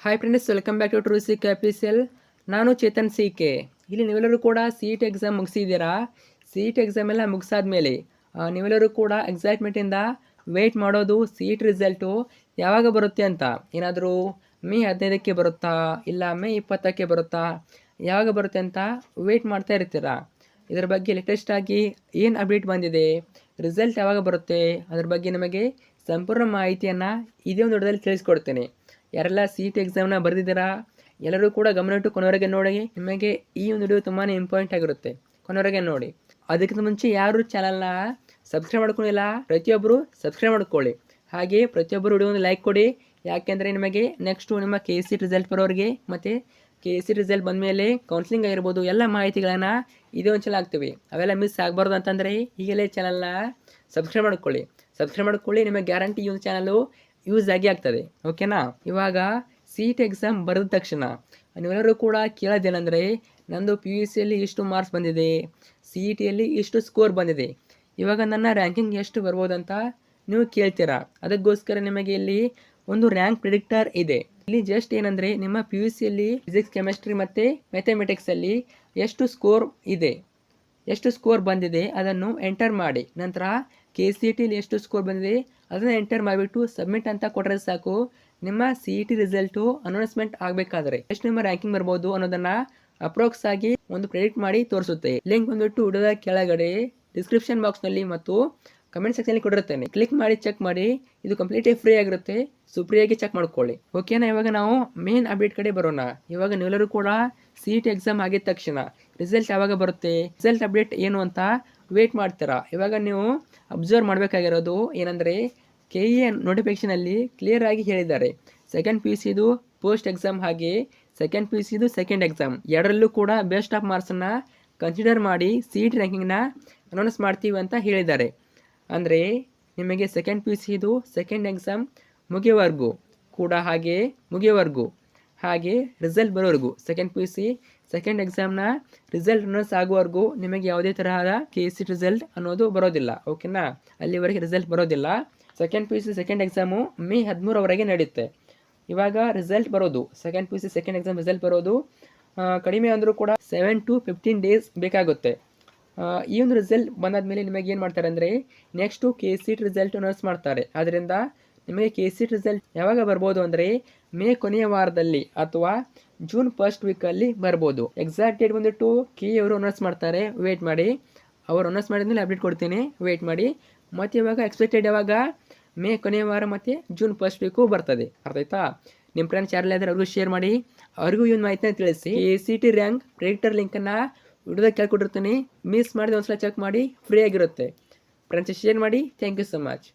Hi friends, welcome back to true C ಕ್ಯಾಪಿಸಲ್. ನಾನು Chetan C K. ಇಲ್ಲಿ ನೀವೆಲ್ಲರೂ ಕೂಡ CET ಎಕ್ಸಾಮ್ ಮುಗಿಸಿದ್ದೀರಾ. CET ಎಕ್ಸಾಮ್ ಎಲ್ಲ ಮುಗಿಸಾದ್ಮೇಲೆ ನೀವೆಲ್ಲರೂ ಕೂಡ ಎಕ್ಸೈಟ್ಮೆಂಟಿಂದ ವೆಯ್ಟ್ ಮಾಡೋದು CET ರಿಸಲ್ಟು ಯಾವಾಗ ಬರುತ್ತೆ ಅಂತ. ಏನಾದರೂ ಮೇ 15ಕ್ಕೆ ಬರುತ್ತಾ, ಇಲ್ಲ ಮೇ 20ಕ್ಕೆ ಬರುತ್ತಾ, ಯಾವಾಗ ಬರುತ್ತೆ ಅಂತ ವೆಯ್ಟ್ ಮಾಡ್ತಾ ಇರ್ತೀರಾ. ಇದರ ಬಗ್ಗೆ ಲೇಟೆಸ್ಟ್ ಆಗಿ ಏನು ಅಪ್ಡೇಟ್ ಬಂದಿದೆ, ರಿಸಲ್ಟ್ ಯಾವಾಗ ಬರುತ್ತೆ, ಅದ್ರ ಬಗ್ಗೆ ನಿಮಗೆ ಸಂಪೂರ್ಣ ಮಾಹಿತಿಯನ್ನು ಇದೇ ಒಂದು ವಿಡಿಯೋದಲ್ಲಿ ತಿಳಿಸ್ಕೊಡ್ತೇನೆ. ಯಾರೆಲ್ಲ CET ಎಕ್ಸಾಮ್ನ ಬರೆದಿದ್ದೀರಾ ಎಲ್ಲರೂ ಕೂಡ ಗಮನಿಟ್ಟು ಕೊನೆವರೆಗೆ ನೋಡಿ. ನಿಮಗೆ ಈ ಒಂದು ವಿಡಿಯೋ ತುಂಬಾ ಇಂಪಾರ್ಟೆಂಟ್ ಆಗಿರುತ್ತೆ, ಕೊನೆವರೆಗೆ ನೋಡಿ. ಅದಕ್ಕಿಂತ ಮುಂಚೆ ಯಾರು ಚಾನಲ್ನ ಸಬ್ಸ್ಕ್ರೈಬ್ ಮಾಡ್ಕೊಂಡಿಲ್ಲ ಪ್ರತಿಯೊಬ್ಬರು ಸಬ್ಸ್ಕ್ರೈಬ್ ಮಾಡ್ಕೊಳ್ಳಿ. ಹಾಗೆ ಪ್ರತಿಯೊಬ್ಬರು ವಿಡಿಯೋ ಒಂದು ಲೈಕ್ ಕೊಡಿ. ಯಾಕೆಂದರೆ ನಿಮಗೆ ನೆಕ್ಸ್ಟು ನಿಮ್ಮ KCET ರಿಸಲ್ಟ್ ಬರೋರಿಗೆ ಮತ್ತು KCET ರಿಸಲ್ಟ್ ಬಂದಮೇಲೆ ಕೌನ್ಸಿಲಿಂಗ್ ಆಗಿರ್ಬೋದು ಎಲ್ಲ ಮಾಹಿತಿಗಳನ್ನು ಇದೇ ಒಂದು ಚಾನಲ್ ಆಗ್ತೀವಿ. ಅವೆಲ್ಲ ಮಿಸ್ ಆಗಬಾರ್ದು ಅಂತಂದರೆ ಈಗಲೇ ಚಾನಲ್ನ ಸಬ್ಸ್ಕ್ರೈಬ್ ಮಾಡ್ಕೊಳ್ಳಿ. ನಿಮಗೆ ಗ್ಯಾರಂಟಿ ಈ ಒಂದು ಚಾನಲು ಯೂಸ್ ಆಗಿ ಆಗ್ತದೆ, ಓಕೆನಾ. ಇವಾಗ CET ಎಕ್ಸಾಮ್ ಬರೆದ ತಕ್ಷಣ ನೀವೆಲ್ಲರೂ ಕೂಡ ಕೇಳೋದೇನೆಂದರೆ, ನಂದು PUCಯಲ್ಲಿ ಇಷ್ಟು ಮಾರ್ಕ್ಸ್ ಬಂದಿದೆ, CETಯಲ್ಲಿ ಇಷ್ಟು ಸ್ಕೋರ್ ಬಂದಿದೆ, ಇವಾಗ ನನ್ನ ರ್ಯಾಂಕಿಂಗ್ ಎಷ್ಟು ಬರ್ಬೋದಂತ ನೀವು ಕೇಳ್ತೀರಾ. ಅದಕ್ಕೋಸ್ಕರ ನಿಮಗೆ ಇಲ್ಲಿ ಒಂದು ರ್ಯಾಂಕ್ ಪ್ರಿಡಿಕ್ಟರ್ ಇದೆ. ಇಲ್ಲಿ ಜಸ್ಟ್ ಏನಂದರೆ ನಿಮ್ಮ PUCಯಲ್ಲಿ ಫಿಸಿಕ್ಸ್, ಕೆಮಿಸ್ಟ್ರಿ ಮತ್ತು ಮ್ಯಾಥಮೆಟಿಕ್ಸಲ್ಲಿ ಎಷ್ಟು ಸ್ಕೋರ್ ಇದೆ, ಎಷ್ಟು ಸ್ಕೋರ್ ಬಂದಿದೆ ಅದನ್ನು ಎಂಟರ್ ಮಾಡಿ. ನಂತರ KCETಲಿ ಎಷ್ಟು ಸ್ಕೋರ್ ಬಂದಿದೆ ಅದನ್ನು ಎಂಟರ್ ಮಾಡಿಬಿಟ್ಟು ಸಬ್ಮಿಟ್ ಅಂತ ಕೊಟ್ಟರೆ ಸಾಕು. ನಿಮ್ಮ CET ರಿಸಲ್ಟು ಅನೌನ್ಸ್ಮೆಂಟ್ ಆಗಬೇಕಾದ್ರೆ ಎಷ್ಟು ನಿಮ್ಮ ರ್ಯಾಂಕಿಂಗ್ ಬರ್ಬೋದು ಅನ್ನೋದನ್ನು ಅಪ್ರಾಕ್ಸ್ ಆಗಿ ಒಂದು ಪ್ರೆಡಿಕ್ಟ್ ಮಾಡಿ ತೋರಿಸುತ್ತೆ. ಲಿಂಕ್ ಬಂದುಬಿಟ್ಟು ವಿಡಿಯೋದ ಕೆಳಗಡೆ ಡಿಸ್ಕ್ರಿಪ್ಷನ್ ಬಾಕ್ಸ್ನಲ್ಲಿ ಮತ್ತು ಕಮೆಂಟ್ ಸೆಕ್ಷನಲ್ಲಿ ಕೊಟ್ಟಿರ್ತೇನೆ. ಕ್ಲಿಕ್ ಮಾಡಿ ಚೆಕ್ ಮಾಡಿ. ಇದು ಕಂಪ್ಲೀಟ್ಲಿ ಫ್ರೀ ಆಗಿರುತ್ತೆ, ಸೊ ಫ್ರೀಯಾಗಿ ಚೆಕ್ ಮಾಡ್ಕೊಳ್ಳಿ, ಓಕೆನಾ. ಇವಾಗ ನಾವು ಮೇನ್ ಅಪ್ಡೇಟ್ ಕಡೆ ಬರೋಣ. ಇವಾಗ ನೀವೆಲ್ಲರೂ ಕೂಡ CET ಎಕ್ಸಾಮ್ ಆಗಿದ ತಕ್ಷಣ ರಿಸಲ್ಟ್ ಯಾವಾಗ ಬರುತ್ತೆ, ರಿಸಲ್ಟ್ ಅಪ್ಡೇಟ್ ಏನು ಅಂತ ವೇಟ್ ಮಾಡ್ತೀರಾ. ಇವಾಗ ನೀವು ಅಬ್ಸರ್ವ್ ಮಾಡಬೇಕಾಗಿರೋದು ಏನಂದರೆ, KE ನೋಟಿಫಿಕೇಷನಲ್ಲಿ ಕ್ಲಿಯರ್ ಆಗಿ ಹೇಳಿದ್ದಾರೆ, ಸೆಕೆಂಡ್ PUCದು ಪೋಸ್ಟ್ ಎಕ್ಸಾಮ್ ಹಾಗೆ ಸೆಕೆಂಡ್ PUCದು ಸೆಕೆಂಡ್ ಎಕ್ಸಾಮ್ ಎರಡರಲ್ಲೂ ಕೂಡ ಬೆಸ್ಟ್ ಆಫ್ ಮಾರ್ಕ್ಸನ್ನು ಕನ್ಸಿಡರ್ ಮಾಡಿ CET ರ್ಯಾಂಕಿಂಗ್ನ ಅನೌನ್ಸ್ ಮಾಡ್ತೀವಿ ಅಂತ ಹೇಳಿದ್ದಾರೆ. ಅಂದರೆ ನಿಮಗೆ ಸೆಕೆಂಡ್ PUCದು ಸೆಕೆಂಡ್ ಎಕ್ಸಾಮ್ ಮುಗಿಯೋವರೆಗೂ ಕೂಡ ಹಾಗೆ ರಿಸಲ್ಟ್ ಬರೋವರೆಗೂ ಸೆಕೆಂಡ್ PUC ಸೆಕೆಂಡ್ ಎಕ್ಸಾಮ್ನ ರಿಸಲ್ಟ್ ಅನೌನ್ಸ್ ಆಗುವವರೆಗೂ ನಿಮಗೆ ಯಾವುದೇ ತರಹದ KCET ರಿಸಲ್ಟ್ ಅನ್ನೋದು ಬರೋದಿಲ್ಲ, ಓಕೆನಾ. ಅಲ್ಲಿವರೆಗೆ ರಿಸಲ್ಟ್ ಬರೋದಿಲ್ಲ. Second PUC second exam May 13ರವರೆಗೆ ನಡೆಯುತ್ತೆ. ಇವಾಗ ರಿಸಲ್ಟ್ ಬರೋದು second PUC second exam result ಬರೋದು ಕಡಿಮೆ ಅಂದರೂ ಕೂಡ 7 to 15 ಡೇಸ್ ಬೇಕಾಗುತ್ತೆ. ಈ ಒಂದು ರಿಸಲ್ಟ್ ಬಂದಾದಮೇಲೆ ನಿಮಗೆ ಏನು ಮಾಡ್ತಾರೆ ಅಂದರೆ, ನೆಕ್ಸ್ಟು KCET ರಿಸಲ್ಟ್ ಅನೌನ್ಸ್ ಮಾಡ್ತಾರೆ. ಆದ್ದರಿಂದ ನಿಮಗೆ KCET ರಿಸಲ್ಟ್ ಯಾವಾಗ ಬರ್ಬೋದು ಅಂದರೆ, ಮೇ ಕೊನೆಯ ವಾರದಲ್ಲಿ ಅಥವಾ ಜೂನ್ ಫಸ್ಟ್ ವೀಕಲ್ಲಿ ಬರ್ಬೋದು. ಎಕ್ಸಾಕ್ಟ್ ಡೇಟ್ ಬಂದುಬಿಟ್ಟು KE ಅವರು ಅನೌನ್ಸ್ ಮಾಡ್ತಾರೆ, ವೇಟ್ ಮಾಡಿ. ಅವರು ಅನೌನ್ಸ್ ಮಾಡಿದ್ಮೇಲೆ ಅಪ್ಡೇಟ್ ಕೊಡ್ತೀನಿ, ವೇಟ್ ಮಾಡಿ. ಮತ್ತು ಇವಾಗ ಎಕ್ಸ್ಪೆಕ್ಟೆಡ್ ಯಾವಾಗ, ಮೇ ಕೊನೆಯ ವಾರ ಮತ್ತು ಜೂನ್ ಫಸ್ಟ್ ವೀಕು ಬರ್ತದೆ, ಅರ್ಥ ಆಯ್ತಾ. ನಿಮ್ಮ ಫ್ರೆಂಡ್ಸ್ ಯಾರೆಲ್ಲ ಇದ್ದಾರೆ ಅವ್ರಿಗೂ ಶೇರ್ ಮಾಡಿ, ಅವ್ರಿಗೂ ಈ ಒಂದು ಮಾಹಿತಿನ ತಿಳಿಸಿ. KCET ರ್ಯಾಂಕ್ ಪ್ರೆಡಿಕ್ಟರ್ ಲಿಂಕನ್ನು ವಿಡಿಯೋದಾಗ ಕೇಳ್ಕೊಟ್ಟಿರ್ತೀನಿ, ಮಿಸ್ ಮಾಡಿದ ಒಂದ್ಸಲ ಚೆಕ್ ಮಾಡಿ, ಫ್ರೀ ಆಗಿರುತ್ತೆ. ಫ್ರೆಂಡ್ಸ್ ಶೇರ್ ಮಾಡಿ. Thank you so much.